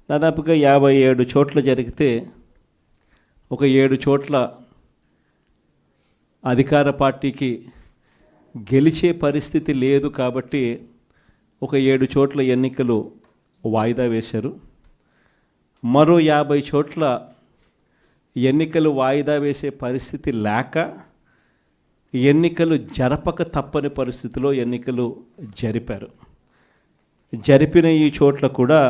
దాదాపుగా 57 చోట్ల జరిగితే ఒక 7 చోట్ల అధికార పార్టీకి గెలిచే పరిస్థితి లేదు కాబట్టి ఒక 7 చోట్ల ఎన్నికలు వాయిదా వేశారు. మరో 50 చోట్ల ఎన్నికలు వాయిదా వేసే పరిస్థితి లేక ఎన్నికలు జరపక తప్పని పరిస్థితిలో ఎన్నికలు జరిపారు. జరిపిన ఈ చోట్ల కూడా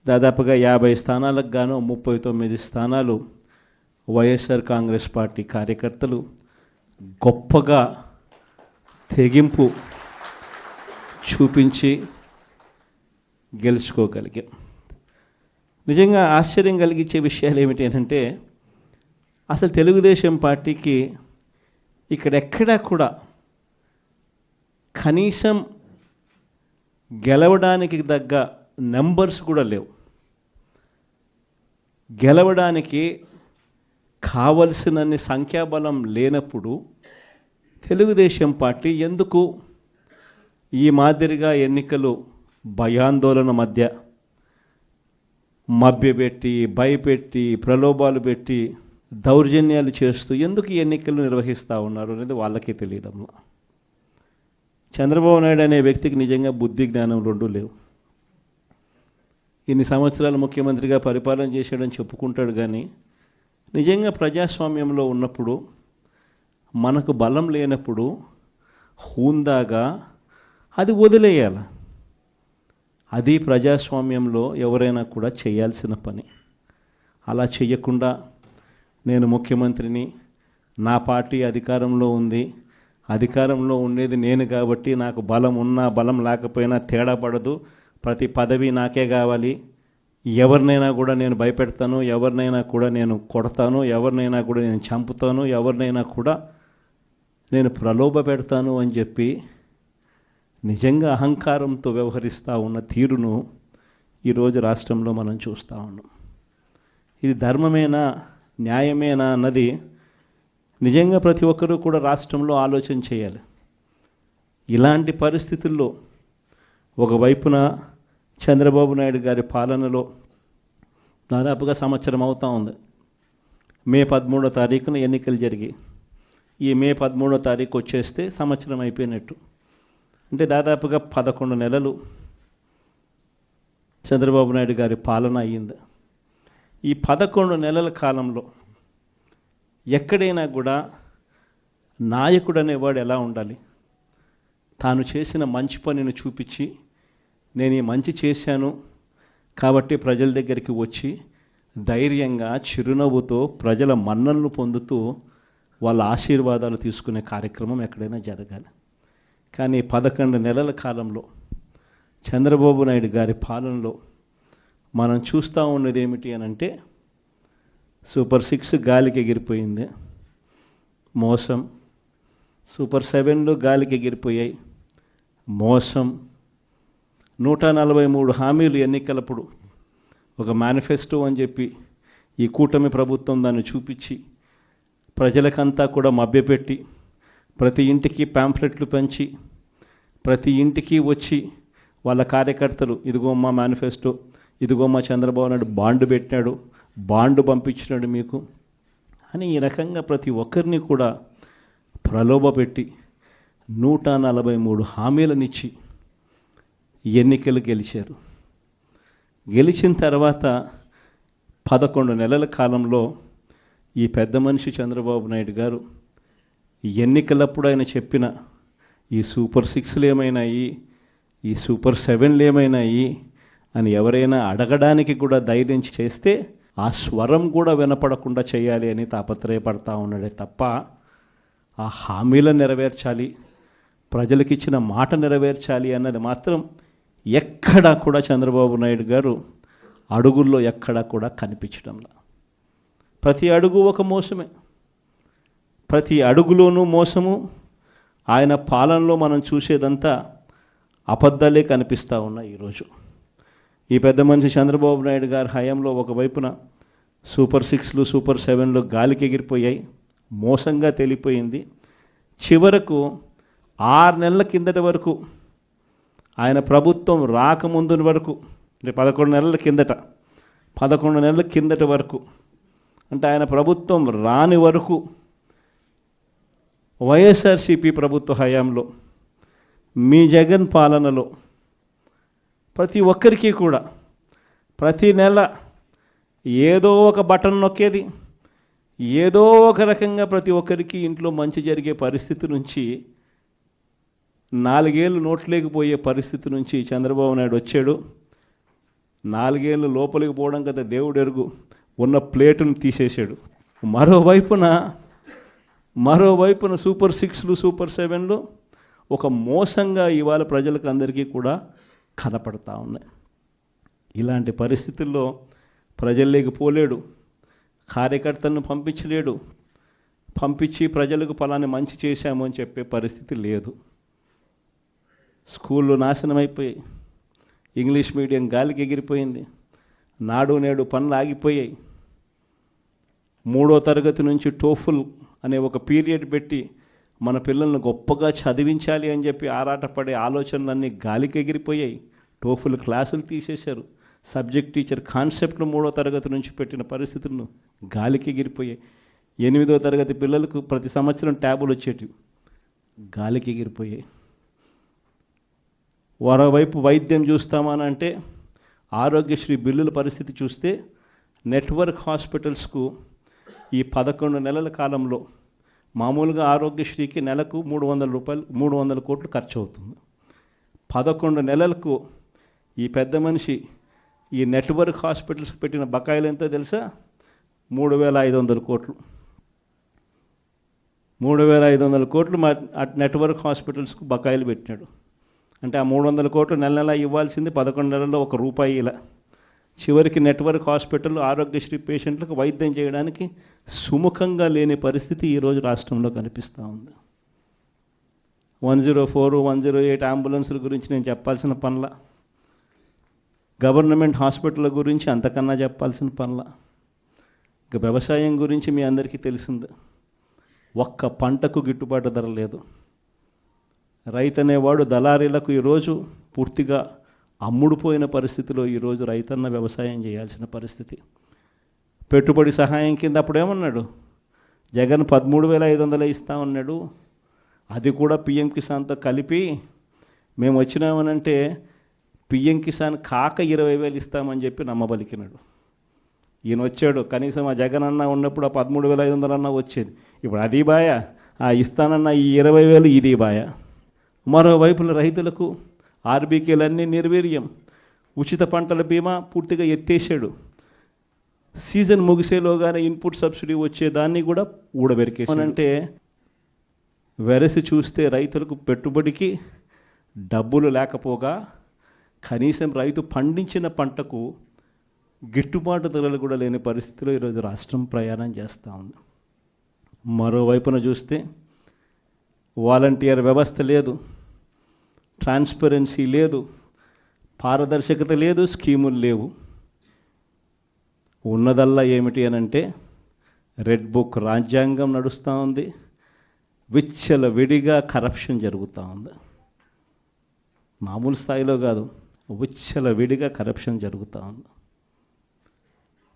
దాదాపుగా 50 స్థానాలకు గాను 39 స్థానాలు వైఎస్ఆర్ కాంగ్రెస్ పార్టీ కార్యకర్తలు గొప్పగా తెగింపు చూపించి గెలుచుకోగలిగాం. నిజంగా ఆశ్చర్యం కలిగించే విషయాలు ఏమిటి అంటే అసలు తెలుగుదేశం పార్టీకి ఇక్కడెక్కడా కూడా కనీసం గెలవడానికి తగ్గ నెంబర్స్ కూడా లేవు. గెలవడానికి కావలసినన్ని సంఖ్యాబలం లేనప్పుడు తెలుగుదేశం పార్టీ ఎందుకు ఈ మాదిరిగా ఎన్నికలు భయాందోళన మధ్య మభ్యపెట్టి భయపెట్టి ప్రలోభాలు పెట్టి దౌర్జన్యాలు చేస్తూ ఎందుకు ఈ ఎన్నికలు నిర్వహిస్తూ ఉన్నారు అనేది వాళ్ళకే తెలియడం. చంద్రబాబు నాయుడు అనే వ్యక్తికి నిజంగా బుద్ధి జ్ఞానం రెండూ లేవు. ఇన్ని సంవత్సరాలు ముఖ్యమంత్రిగా పరిపాలన చేశాడని చెప్పుకుంటాడు, కానీ నిజంగా ప్రజాస్వామ్యంలో ఉన్నప్పుడు మనకు బలం లేనప్పుడు హూందాగా అది వదిలేయాలి. అది ప్రజాస్వామ్యంలో ఎవరైనా కూడా చేయాల్సిన పని. అలా చేయకుండా నేను ముఖ్యమంత్రిని, నా పార్టీ అధికారంలో ఉంది, అధికారంలో ఉండేది నేను కాబట్టి నాకు బలం ఉన్నా బలం లేకపోయినా తేడా పడదు, ప్రతి పదవి నాకే కావాలి, ఎవరినైనా కూడా నేను భయపెడతాను, ఎవరినైనా కూడా నేను కొడతాను, ఎవరినైనా కూడా నేను చంపుతాను, ఎవరినైనా కూడా నేను ప్రలోభ పెడతాను అని చెప్పి నిజంగా అహంకారంతో వ్యవహరిస్తూ ఉన్న తీరును ఈరోజు రాష్ట్రంలో మనం చూస్తూ ఉన్నాం. ఇది ధర్మమేనా, న్యాయమేనా అన్నది నిజంగా ప్రతి ఒక్కరూ కూడా రాష్ట్రంలో ఆలోచన చేయాలి. ఇలాంటి పరిస్థితుల్లో ఒకవైపున చంద్రబాబు నాయుడు గారి పాలనలో దాదాపుగా సంవత్సరం అవుతూ ఉంది. మే 13వ తారీఖున ఎన్నికలు జరిగి ఈ మే 13వ తారీఖు వచ్చేస్తే సంవత్సరం అయిపోయినట్టు. అంటే దాదాపుగా 11 నెలలు చంద్రబాబు నాయుడు గారి పాలన అయ్యింది. ఈ 11 నెలల కాలంలో ఎక్కడైనా కూడా నాయకుడు అనేవాడు ఎలా ఉండాలి? తాను చేసిన మంచి పనిని చూపించి నేను ఈ మంచి చేశాను కాబట్టి ప్రజల దగ్గరికి వచ్చి ధైర్యంగా చిరునవ్వుతో ప్రజల మన్ననలు పొందుతూ వాళ్ళ ఆశీర్వాదాలు తీసుకునే కార్యక్రమం ఎక్కడైనా జరగాలి. కానీ 11 నెలల కాలంలో చంద్రబాబు నాయుడు గారి పాలనలో మనం చూస్తూ ఉన్నది ఏమిటి అని అంటే సూపర్ 6 గాలికి ఎగిరిపోయింది, మోసం. సూపర్ 7లు గాలికి ఎగిరిపోయాయి, మోసం. 143 హామీలు ఎన్నికలప్పుడు ఒక మేనిఫెస్టో అని చెప్పి ఈ కూటమి ప్రభుత్వం దాన్ని చూపించి ప్రజలకంతా కూడా మభ్యపెట్టి ప్రతి ఇంటికి ప్యాంఫ్లెట్లు పంచి ప్రతి ఇంటికి వచ్చి వాళ్ళ కార్యకర్తలు ఇదిగో మా మేనిఫెస్టో, ఇదిగో మా చంద్రబాబు నాయుడు బాండ్ పెట్టినాడు, బాండ్ పంపించినాడు మీకు అని ఈ రకంగా ప్రతి ఒక్కరిని కూడా ప్రలోభపెట్టి 143 హామీలనిచ్చి ఎన్నికలు గెలిచారు. గెలిచిన తర్వాత 11 నెలల కాలంలో ఈ పెద్ద మనిషి చంద్రబాబు నాయుడు గారు ఎన్నికలప్పుడు ఆయన చెప్పిన ఈ సూపర్ 6లు ఏమైనాయి, ఈ సూపర్ 7లు ఏమైనాయి అని ఎవరైనా అడగడానికి కూడా ధైర్యం చేస్తే ఆ స్వరం కూడా వినపడకుండా చేయాలి అని తాపత్రయపడతా ఉన్నాడే తప్ప ఆ హామీలను నెరవేర్చాలి, ప్రజలకు ఇచ్చిన మాట నెరవేర్చాలి అన్నది మాత్రం ఎక్కడా కూడా చంద్రబాబు నాయుడు గారు అడుగుల్లో ఎక్కడా కూడా కనిపించడంలా. ప్రతి అడుగు ఒక మోసమే, ప్రతి అడుగులోనూ మోసము. ఆయన పాలనలో మనం చూసేదంతా అబద్ధాలే కనిపిస్తూ ఉన్నాయి. ఈరోజు ఈ పెద్ద మనిషి చంద్రబాబు నాయుడు గారి హయాంలో ఒకవైపున సూపర్ 6లు సూపర్ 7లు గాలికి ఎగిరిపోయాయి, మోసంగా తెలిపోయింది. చివరకు 6 నెలల కిందటి వరకు ఆయన ప్రభుత్వం రాకముందు వరకు అంటే 11 నెలల కిందట వరకు, అంటే ఆయన ప్రభుత్వం రాని వరకు వైఎస్ఆర్సీపీ ప్రభుత్వ హయాంలో, మీ జగన్ పాలనలో ప్రతి ఒక్కరికి కూడా ప్రతి నెల ఏదో ఒక బటన్ నొక్కేది, ఏదో ఒక రకంగా ప్రతి ఒక్కరికి ఇంట్లో మంచి జరిగే పరిస్థితి నుంచి, 4 ఏళ్ళు నోట్లేకపోయే పరిస్థితి నుంచి చంద్రబాబు నాయుడు వచ్చాడు. 4 ఏళ్ళు లోపలికి పోవడం కదా దేవుడు ఎరుగు, ఉన్న ప్లేటును తీసేశాడు. మరోవైపున సూపర్ 6లు సూపర్ 7లు ఒక మోసంగా ఇవాళ ప్రజలకు అందరికీ కూడా కనపడతా ఉన్నాయి. ఇలాంటి పరిస్థితుల్లో ప్రజల్లోకి పోలేడు, కార్యకర్తలను పంపించలేడు, పంపించి ప్రజలకు ఫలాన్ని మంచి చేశాము అని చెప్పే పరిస్థితి లేదు. స్కూళ్ళు నాశనం అయిపోయాయి, ఇంగ్లీష్ మీడియం గాలికి ఎగిరిపోయింది, నాడు నేడు పనులు ఆగిపోయాయి. 3వ తరగతి నుంచి టోఫుల్ అనే ఒక పీరియడ్ పెట్టి మన పిల్లలను గొప్పగా చదివించాలి అని చెప్పి ఆరాటపడే ఆలోచనలన్నీ గాలికి ఎగిరిపోయాయి. టోఫుల్ క్లాసులు తీసేశారు. సబ్జెక్ట్ టీచర్ కాన్సెప్ట్ను 3వ తరగతి నుంచి పెట్టిన పరిస్థితులను గాలికి ఎగిరిపోయాయి. 8వ తరగతి పిల్లలకు ప్రతి సంవత్సరం ట్యాబులు వచ్చేటివి, గాలికి ఎగిరిపోయాయి. మరోవైపు వైద్యం చూస్తామనంటే ఆరోగ్యశ్రీ బిల్లుల పరిస్థితి చూస్తే నెట్వర్క్ హాస్పిటల్స్కు ఈ 11 నెలల కాలంలో మామూలుగా ఆరోగ్యశ్రీకి నెలకు 300 కోట్లు ఖర్చు అవుతుంది. 11 నెలలకు ఈ పెద్ద మనిషి ఈ నెట్వర్క్ హాస్పిటల్స్కి పెట్టిన బకాయిలు ఎంతో తెలుసా? 3,500 కోట్లు. 3,500 కోట్లు నెట్వర్క్ హాస్పిటల్స్కు బకాయిలు పెట్టినాడు. అంటే ఆ 300 కోట్లు నెల ఇవ్వాల్సింది 11 నెలల్లో ₹1 ఇలా. చివరికి నెట్వర్క్ హాస్పిటల్ ఆరోగ్యశ్రీ పేషెంట్లకు వైద్యం చేయడానికి సుముఖంగా లేని పరిస్థితి ఈరోజు రాష్ట్రంలో కనిపిస్తూ ఉంది. 104, 108 అంబులెన్సుల గురించి నేను చెప్పాల్సిన పనుల, గవర్నమెంట్ హాస్పిటల్ గురించి అంతకన్నా చెప్పాల్సిన పనుల, ఇక వ్యవసాయం గురించి మీ అందరికీ తెలిసింది. ఒక్క పంటకు గిట్టుబాటు ధర లేదు. రైతు అనేవాడు దళారీలకు ఈరోజు పూర్తిగా అమ్ముడుపోయిన పరిస్థితిలో ఈరోజు రైతన్న వ్యవసాయం చేయాల్సిన పరిస్థితి. పెట్టుబడి సహాయం కింద అప్పుడేమన్నాడు జగన్ 13,500 ఇస్తామన్నాడు. అది కూడా పిఎం కిసాన్తో కలిపి మేము వచ్చినామనంటే పిఎం కిసాన్ కాక 20,000 ఇస్తామని చెప్పి నమ్మబలికినాడు. ఈయన వచ్చాడు, కనీసం ఆ జగన్ అన్న ఉన్నప్పుడు ఆ 13,500 అన్న వచ్చేది. ఇప్పుడు అది బాయ, ఆ ఇస్తానన్న ఈ 20,000 ఇది బాయ. మరోవైపున రైతులకు ఆర్బీకేలన్నీ నిర్వీర్యం, ఉచిత పంటల బీమా పూర్తిగా ఎత్తేసాడు. సీజన్ ముగిసేలోగానే ఇన్పుట్ సబ్సిడీ వచ్చేదాన్ని కూడా ఊడబెరికేసానంటే వెరసి చూస్తే రైతులకు పెట్టుబడికి డబ్బులు లేకపోగా కనీసం రైతు పండించిన పంటకు గిట్టుబాటు ధరలు కూడా లేని పరిస్థితిలో ఈరోజు రాష్ట్రం ప్రయాణం చేస్తూ ఉంది. మరోవైపున చూస్తే వాలంటీర్ వ్యవస్థ లేదు, ట్రాన్స్పరెన్సీ లేదు, పారదర్శకత లేదు, స్కీములు లేవు. ఉన్నదల్లా ఏమిటి అనంటే రెడ్ బుక్ రాజ్యాంగం నడుస్తూ ఉంది, విచ్చలవిడిగా కరప్షన్ జరుగుతూ ఉంది. మామూలు స్థాయిలో కాదు, విచ్చలవిడిగా కరప్షన్ జరుగుతూ ఉంది.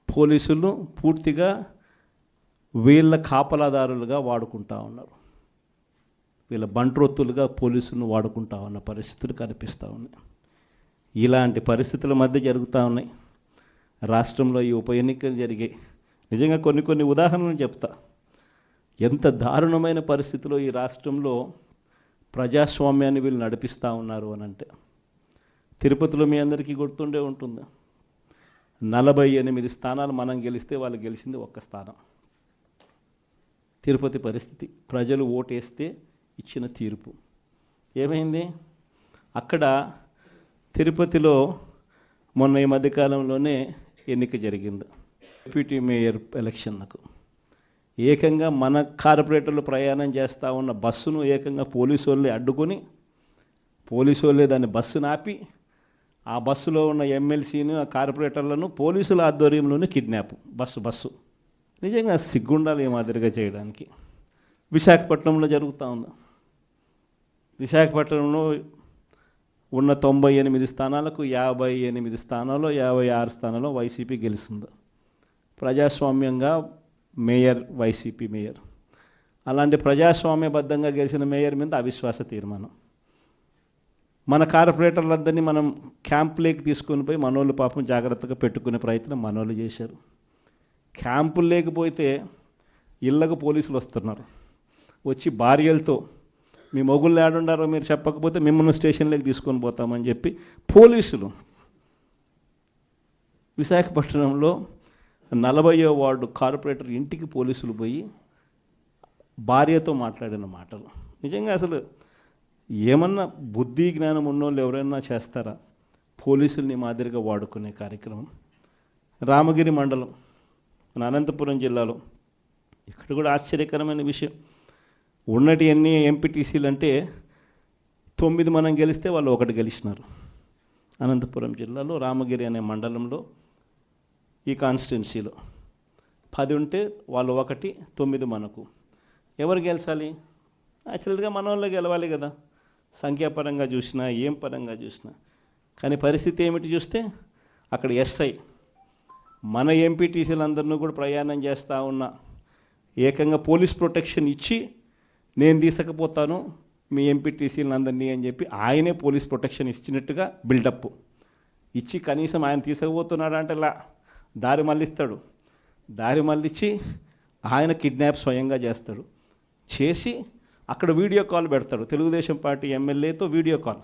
పోలీసులు పూర్తిగా వీళ్ళ కాపలాదారులుగా వాడుకుంటూ ఉన్నారు, వీళ్ళ బంట్రొత్తులుగా పోలీసులను వాడుకుంటా ఉన్న పరిస్థితులు కనిపిస్తూ ఉన్నాయి. ఇలాంటి పరిస్థితుల మధ్య జరుగుతూ ఉన్నాయి. రాష్ట్రంలో ఈ ఉప ఎన్నికలు జరిగాయి. నిజంగా కొన్ని ఉదాహరణలు చెప్తా. ఎంత దారుణమైన పరిస్థితిలో ఈ రాష్ట్రంలో ప్రజాస్వామ్యాన్ని వీళ్ళు నడిపిస్తూ ఉన్నారు అని అంటే, తిరుపతిలో మీ అందరికీ గుర్తుండే ఉంటుంది, 48 స్థానాలు మనం గెలిస్తే వాళ్ళు గెలిచింది 1 స్థానం. తిరుపతి పరిస్థితి, ప్రజలు ఓటేస్తే ఇచ్చిన తీర్పు ఏమైంది? అక్కడ తిరుపతిలో మొన్న ఈ మధ్యకాలంలోనే ఎన్నిక జరిగింది, డిప్యూటీ మేయర్ ఎలక్షన్లకు. ఏకంగా మన కార్పొరేటర్లు ప్రయాణం చేస్తూ ఉన్న బస్సును ఏకంగా పోలీసు వాళ్ళే అడ్డుకొని, పోలీసు వాళ్ళే దాన్ని బస్సును ఆపి, ఆ బస్సులో ఉన్న ఎమ్మెల్సీని, ఆ కార్పొరేటర్లను పోలీసుల ఆధ్వర్యంలోనే కిడ్నాప్. బస్సు నిజంగా సిగ్గుండాలి ఈ మాదిరిగా చేయడానికి. విశాఖపట్నంలో జరుగుతూ ఉంది. విశాఖపట్నంలో ఉన్న 98 స్థానాలకు 58 స్థానాల్లో 56 స్థానాల్లో వైసీపీ గెలిచింది. ప్రజాస్వామ్యంగా మేయర్ వైసీపీ మేయర్. అలాంటి ప్రజాస్వామ్యబద్ధంగా గెలిచిన మేయర్ మీద అవిశ్వాస తీర్మానం. మన కార్పొరేటర్లందరినీ మనం క్యాంపులోకి తీసుకొని పోయి మనోళ్ళు పాపం జాగ్రత్తగా పెట్టుకునే ప్రయత్నం మనోళ్ళు చేశారు. క్యాంపులు లేకపోతే ఇళ్ళకు పోలీసులు వస్తున్నారు, వచ్చి భార్యలతో మీ మొగుళ్ళు ఏడుండారో మీరు చెప్పకపోతే మిమ్మల్ని స్టేషన్లోకి తీసుకొని పోతామని చెప్పి పోలీసులు విశాఖపట్నంలో 40వ వార్డు కార్పొరేటర్ ఇంటికి పోలీసులు పోయి భార్యతో మాట్లాడిన మాటలు నిజంగా అసలు ఏమన్నా బుద్ధి జ్ఞానం ఉన్నోళ్ళు ఎవరైనా చేస్తారా? పోలీసుల్ని మాదిరిగా వాడుకునే కార్యక్రమం. రామగిరి మండలం మన అనంతపురం జిల్లాలో ఇక్కడ కూడా ఆశ్చర్యకరమైన విషయం. ఉన్నటి ఎన్ని ఎంపీటీసీలు అంటే 9 మనం గెలిస్తే వాళ్ళు 1 గెలిచినారు. అనంతపురం జిల్లాలో రామగిరి అనే మండలంలో ఈ కాన్స్టిట్యున్సీలో 10 ఉంటే వాళ్ళు 1, 9 మనకు. ఎవరు గెలిచాలి? యాక్చువల్గా మన వాళ్ళే గెలవాలి కదా, సంఖ్యాపరంగా చూసినా ఏం పరంగా చూసినా. కానీ పరిస్థితి ఏమిటి చూస్తే అక్కడ ఎస్ఐ మన ఎంపీటీసీలందరినీ కూడా ప్రయాణం చేస్తూ ఉన్న ఏకంగా పోలీస్ ప్రొటెక్షన్ ఇచ్చి నేను తీసుకపోతాను మీ ఎంపీటీసీలందరినీ అని చెప్పి ఆయనే పోలీస్ ప్రొటెక్షన్ ఇచ్చినట్టుగా బిల్డప్ ఇచ్చి కనీసం ఆయన తీసుకుపోతున్నాడు అంటే దారి మళ్ళిస్తాడు. దారి మళ్ళించి ఆయన కిడ్నాప్ స్వయంగా చేస్తాడు. చేసి అక్కడ వీడియో కాల్ పెడతాడు. తెలుగుదేశం పార్టీ ఎమ్మెల్యేతో video call.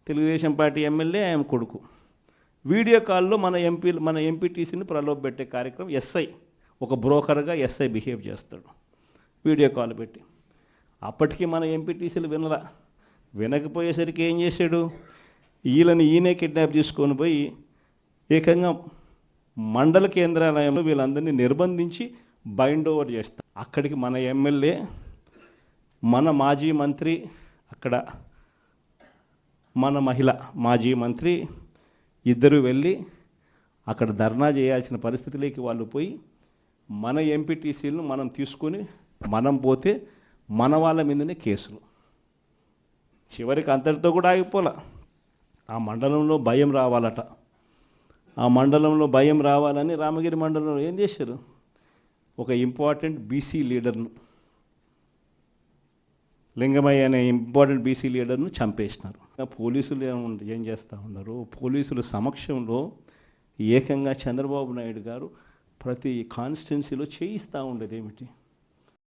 Telugu Desam party MLA ఆయన కొడుకు వీడియో కాల్లో మన ఎంపీటీసీని ప్రలోభ పెట్టే కార్యక్రమం ఎస్ఐ ఒక బ్రోకర్గా ఎస్ఐ బిహేవ్ చేస్తాడు వీడియో కాల్ పెట్టి. అప్పటికి మన ఎంపీటీసీలు వినకపోయేసరికి ఏం చేశాడు? ఈయనే కిడ్నాప్ తీసుకొని పోయి ఏకంగా మండల కేంద్రాలయంలో వీళ్ళందరినీ నిర్బంధించి బైండ్ ఓవర్ చేస్తారు. అక్కడికి మన ఎమ్మెల్యే మన మాజీ మంత్రి అక్కడ మన మహిళ మాజీ మంత్రి ఇద్దరు వెళ్ళి అక్కడ ధర్నా చేయాల్సిన పరిస్థితిలోకి వాళ్ళు పోయి మన ఎంపీటీసీలను మనం తీసుకొని మనం పోతే మన వాళ్ళ మీదనే కేసులు. చివరికి అంతటితో కూడా ఆగిపోలే. ఆ మండలంలో భయం రావాలట. ఆ మండలంలో భయం రావాలని రామగిరి మండలంలో ఏం చేశారు? ఒక ఇంపార్టెంట్ బీసీ లీడర్ను, లింగమయ్య అనే ఇంపార్టెంట్ బీసీ లీడర్ను చంపేసినారు. పోలీసులు ఏం చేస్తూ ఉన్నారు? పోలీసుల సమక్షంలో ఏకంగా చంద్రబాబు నాయుడు గారు ప్రతి కాన్స్టిట్యున్సీలో చేయిస్తూ ఉండేది ఏమిటి?